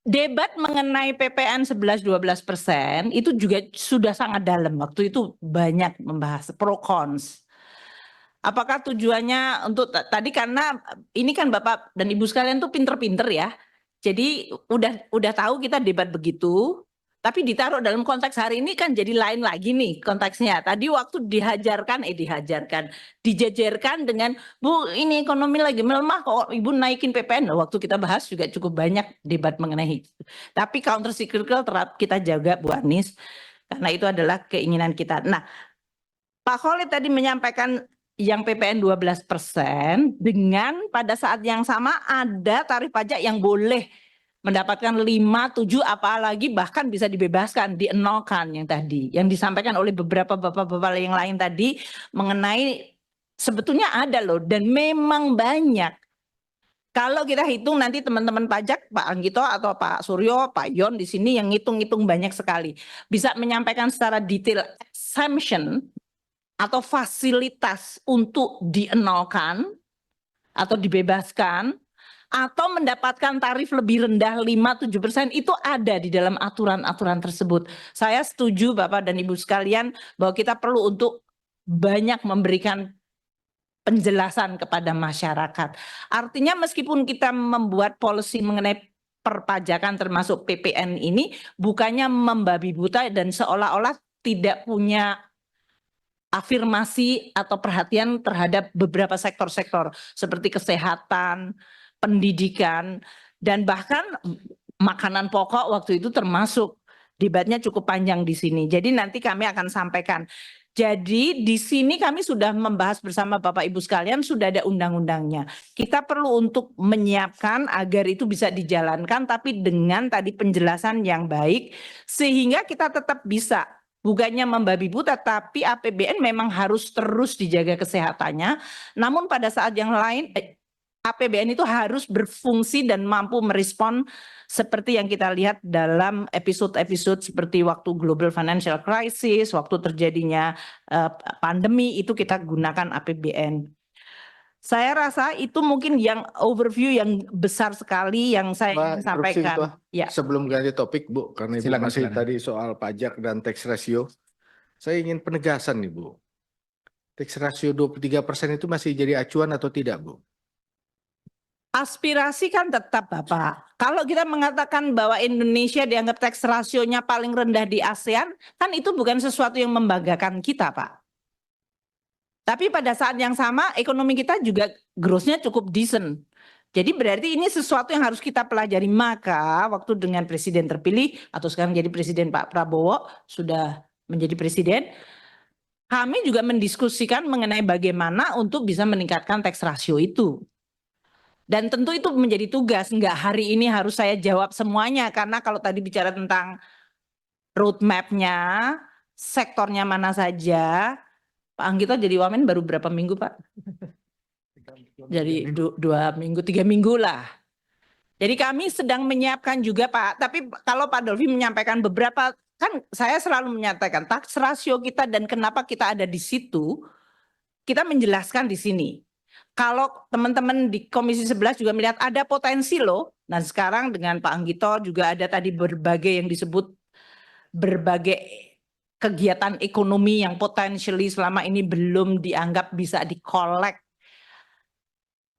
debat mengenai PPN 11-12% itu juga sudah sangat dalam. Waktu itu banyak membahas pro cons. Apakah tujuannya untuk tadi, karena ini kan Bapak dan Ibu sekalian tuh pinter-pinter ya. Jadi udah tahu kita debat begitu, tapi ditaruh dalam konteks hari ini kan jadi lain lagi nih konteksnya. Tadi waktu dijajarkan dengan Bu, ini ekonomi lagi melemah kok Ibu naikin PPN. Waktu kita bahas juga cukup banyak debat mengenai itu. Tapi counter cyclical tetap kita jaga Bu Anies, karena itu adalah keinginan kita. Nah, Pak Khalid tadi menyampaikan yang PPN 12% dengan pada saat yang sama ada tarif pajak yang boleh mendapatkan 5, 7, apalagi bahkan bisa dibebaskan, dienolkan yang tadi. Yang disampaikan oleh beberapa bapak-bapak yang lain tadi mengenai sebetulnya ada loh dan memang banyak. Kalau kita hitung nanti teman-teman pajak, Pak Anggito atau Pak Suryo, Pak Yon di sini yang ngitung-ngitung banyak sekali. Bisa menyampaikan secara detail exemption atau fasilitas untuk dienolkan atau dibebaskan atau mendapatkan tarif lebih rendah 5-7% itu ada di dalam aturan-aturan tersebut. Saya setuju Bapak dan Ibu sekalian bahwa kita perlu untuk banyak memberikan penjelasan kepada masyarakat. Artinya meskipun kita membuat policy mengenai perpajakan termasuk PPN ini bukannya membabi buta dan seolah-olah tidak punya afirmasi atau perhatian terhadap beberapa sektor-sektor seperti kesehatan, pendidikan, dan bahkan makanan pokok waktu itu termasuk. Debatnya cukup panjang di sini. Jadi nanti kami akan sampaikan. Jadi di sini kami sudah membahas bersama Bapak Ibu sekalian, sudah ada undang-undangnya. Kita perlu untuk menyiapkan agar itu bisa dijalankan tapi dengan tadi penjelasan yang baik sehingga kita tetap bisa bukannya membabi buta, tapi APBN memang harus terus dijaga kesehatannya. Namun pada saat yang lain, APBN itu harus berfungsi dan mampu merespon seperti yang kita lihat dalam episode-episode seperti waktu Global Financial Crisis, waktu terjadinya pandemi, itu kita gunakan APBN. Saya rasa itu mungkin yang overview yang besar sekali yang saya ingin sampaikan. Ya. Sebelum ganti topik Bu, karena Ibu masih tadi soal pajak dan tax ratio, saya ingin penegasan nih Bu. Tax ratio 23% itu masih jadi acuan atau tidak Bu? Aspirasi kan tetap Bapak. Kalau kita mengatakan bahwa Indonesia dianggap tax rasionya paling rendah di ASEAN, kan itu bukan sesuatu yang membanggakan kita Pak. Tapi pada saat yang sama ekonomi kita juga growth-nya cukup decent. Jadi berarti ini sesuatu yang harus kita pelajari. Maka waktu dengan presiden terpilih atau sekarang jadi presiden Pak Prabowo sudah menjadi presiden, kami juga mendiskusikan mengenai bagaimana untuk bisa meningkatkan tax ratio itu. Dan tentu itu menjadi tugas, enggak hari ini harus saya jawab semuanya, karena kalau tadi bicara tentang roadmap-nya, sektornya mana saja, Pak Anggito jadi wamen baru berapa minggu Pak? Jadi 2 minggu, 3 minggu lah. Jadi kami sedang menyiapkan juga Pak, tapi kalau Pak Dolvi menyampaikan beberapa, kan saya selalu menyatakan tax ratio kita dan kenapa kita ada di situ, kita menjelaskan di sini. Kalau teman-teman di Komisi 11 juga melihat ada potensi loh. Nah sekarang dengan Pak Anggito juga ada tadi berbagai yang disebut berbagai kegiatan ekonomi yang potentially selama ini belum dianggap bisa dikolek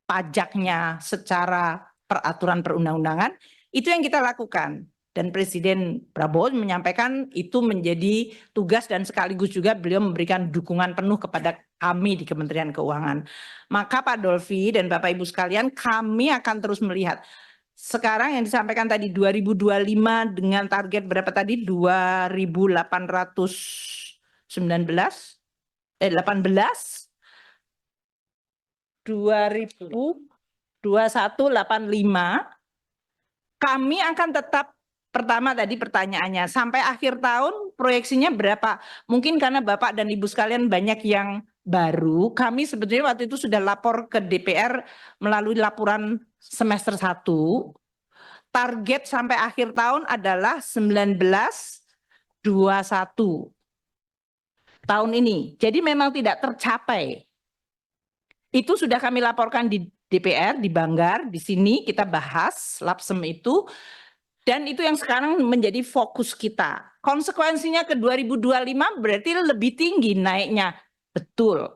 pajaknya secara peraturan perundang-undangan. Itu yang kita lakukan. Dan Presiden Prabowo menyampaikan itu menjadi tugas dan sekaligus juga beliau memberikan dukungan penuh kepada kami di Kementerian Keuangan. Maka Pak Dolvi dan Bapak Ibu sekalian, kami akan terus melihat. Sekarang yang disampaikan tadi 2025 dengan target berapa tadi? 18 2185 kami akan tetap. Pertama tadi pertanyaannya, sampai akhir tahun proyeksinya berapa? Mungkin karena Bapak dan Ibu sekalian banyak yang baru, kami sebetulnya waktu itu sudah lapor ke DPR melalui laporan semester 1. Target sampai akhir tahun adalah 1921 tahun ini. Jadi memang tidak tercapai. Itu sudah kami laporkan di DPR, di Banggar, di sini kita bahas lapsem itu. Dan itu yang sekarang menjadi fokus kita. Konsekuensinya ke 2025 berarti lebih tinggi naiknya. Betul.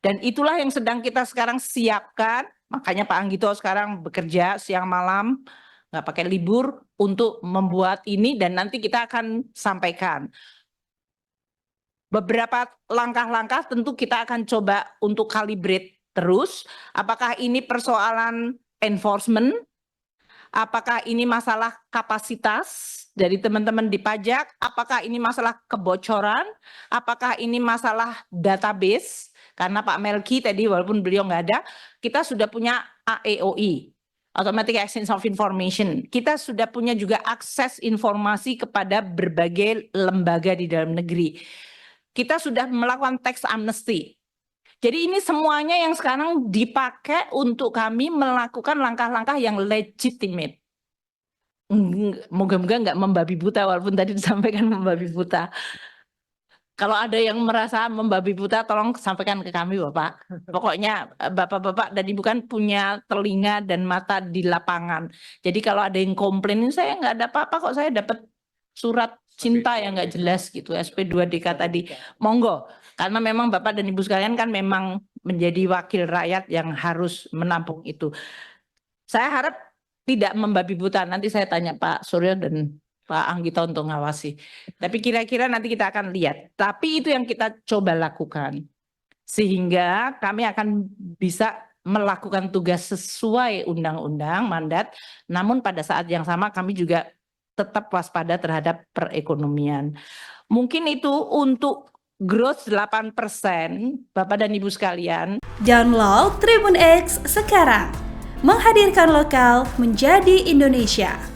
Dan itulah yang sedang kita sekarang siapkan. Makanya Pak Anggito sekarang bekerja siang malam, nggak pakai libur untuk membuat ini dan nanti kita akan sampaikan. Beberapa langkah-langkah tentu kita akan coba untuk calibrate terus. Apakah ini persoalan enforcement? Apakah ini masalah kapasitas dari teman-teman di pajak? Apakah ini masalah kebocoran? Apakah ini masalah database? Karena Pak Melki tadi walaupun beliau nggak ada, kita sudah punya AEOI, Automatic Exchange of Information. Kita sudah punya juga akses informasi kepada berbagai lembaga di dalam negeri. Kita sudah melakukan tax amnesty. Jadi ini semuanya yang sekarang dipakai untuk kami melakukan langkah-langkah yang legitimate. Moga-moga nggak membabi buta, walaupun tadi disampaikan membabi buta. Kalau ada yang merasa membabi buta, tolong sampaikan ke kami, Bapak. Pokoknya Bapak-bapak dan Ibu kan punya telinga dan mata di lapangan. Jadi kalau ada yang komplain, saya nggak ada apa-apa kok, saya dapat surat cinta yang nggak jelas gitu, SP2DK tadi. Monggo. Karena memang Bapak dan Ibu sekalian kan memang menjadi wakil rakyat yang harus menampung itu. Saya harap tidak membabi buta. Nanti saya tanya Pak Suryo dan Pak Anggito untuk ngawasi. Tapi kira-kira nanti kita akan lihat. Tapi itu yang kita coba lakukan. Sehingga kami akan bisa melakukan tugas sesuai undang-undang, mandat. Namun pada saat yang sama kami juga tetap waspada terhadap perekonomian. Mungkin itu untuk growth 8%, Bapak dan Ibu sekalian. Download Tribun X sekarang, menghadirkan lokal menjadi Indonesia.